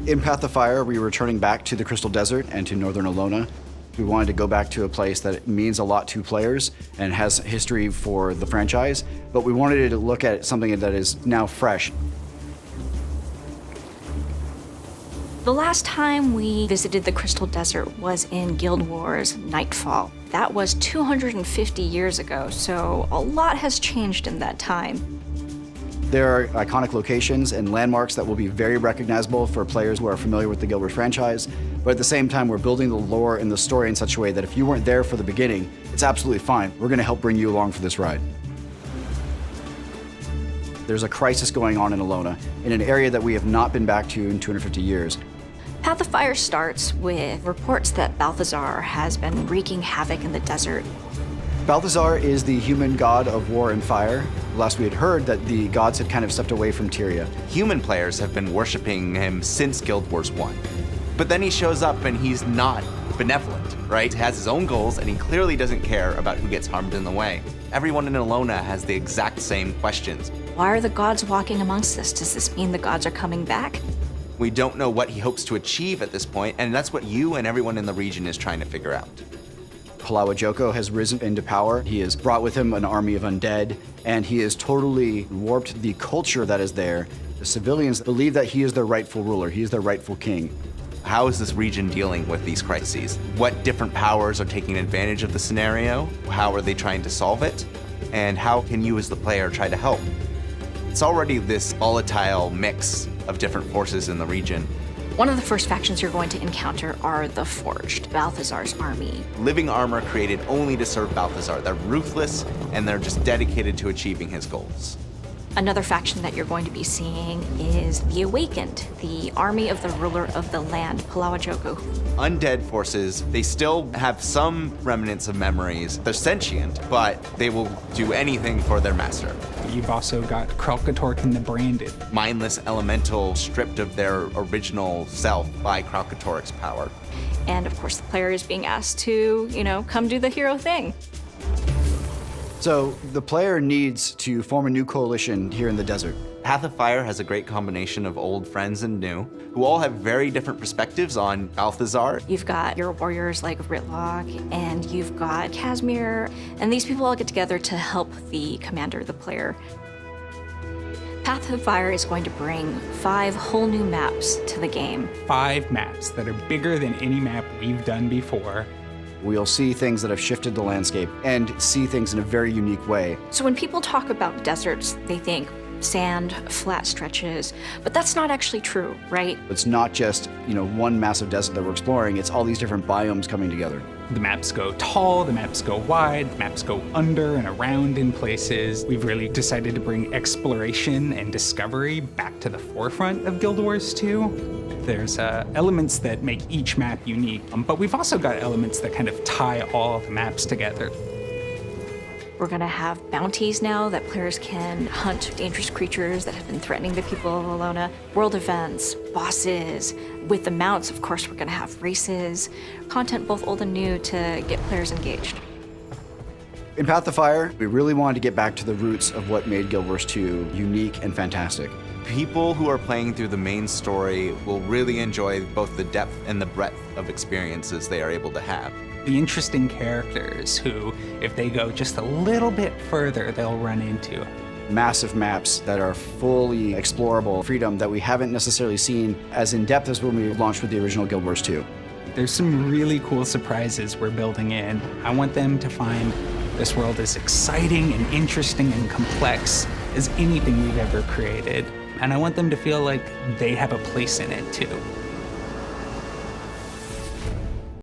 In Path of Fire, we were returning back to the Crystal Desert and to northern Elona. We wanted to go back to a place that means a lot to players and has history for the franchise, but we wanted to look at something that is now fresh. The last time we visited the Crystal Desert was in Guild Wars Nightfall. That was 250 years ago, so a lot has changed in that time. There are iconic locations and landmarks that will be very recognizable for players who are familiar with the Guild Wars franchise, but at the same time, we're building the lore and the story in such a way that if you weren't there for the beginning, it's absolutely fine. We're gonna help bring you along for this ride. There's a crisis going on in Elona, in an area that we have not been back to in 250 years. Path of Fire starts with reports that Balthazar has been wreaking havoc in the desert. Balthazar is the human god of war and fire. Last we had heard that the gods had kind of stepped away from Tyria. Human players have been worshiping him since Guild Wars 1. But then he shows up and he's not benevolent, right? He has his own goals and he clearly doesn't care about who gets harmed in the way. Everyone in Elona has the exact same questions. Why are the gods walking amongst us? Does this mean the gods are coming back? We don't know what he hopes to achieve at this point, and that's what you and everyone in the region is trying to figure out. Palawa Joko has risen into power. He has brought with him an army of undead, and he has totally warped the culture that is there. The civilians believe that he is their rightful ruler. He is their rightful king. How is this region dealing with these crises? What different powers are taking advantage of the scenario? How are they trying to solve it? And how can you as the player try to help? It's already this volatile mix of different forces in the region. One of the first factions you're going to encounter are the Forged, Balthazar's army. Living armor created only to serve Balthazar. They're ruthless and they're just dedicated to achieving his goals. Another faction that you're going to be seeing is the Awakened, the army of the ruler of the land, Palawa Joko. Undead forces, they still have some remnants of memories. They're sentient, but they will do anything for their master. You've also got Kralkatork and the Branded. Mindless elemental stripped of their original self by Kralkatork's power. And of course, the player is being asked to, come do the hero thing. So the player needs to form a new coalition here in the desert. Path of Fire has a great combination of old friends and new, who all have very different perspectives on Balthazar. You've got your warriors like Ritlock, and you've got Casimir, and these people all get together to help the commander, the player. Path of Fire is going to bring 5 whole new maps to the game. 5 maps that are bigger than any map we've done before. We'll see things that have shifted the landscape and see things in a very unique way. So when people talk about deserts, they think sand, flat stretches, but that's not actually true, right? It's not just, one massive desert that we're exploring, it's all these different biomes coming together. The maps go tall, the maps go wide, the maps go under and around in places. We've really decided to bring exploration and discovery back to the forefront of Guild Wars 2. There's elements that make each map unique, but we've also got elements that kind of tie all the maps together. We're gonna have bounties now that players can hunt dangerous creatures that have been threatening the people of Elona, world events, bosses. With the mounts, of course, we're gonna have races, content both old and new to get players engaged. In Path of Fire, we really wanted to get back to the roots of what made Guild Wars 2 unique and fantastic. People who are playing through the main story will really enjoy both the depth and the breadth of experiences they are able to have. The interesting characters who, if they go just a little bit further, they'll run into. Massive maps that are fully explorable, freedom that we haven't necessarily seen as in-depth as when we launched with the original Guild Wars 2. There's some really cool surprises we're building in. I want them to find this world as exciting and interesting and complex as anything we've ever created. And I want them to feel like they have a place in it too.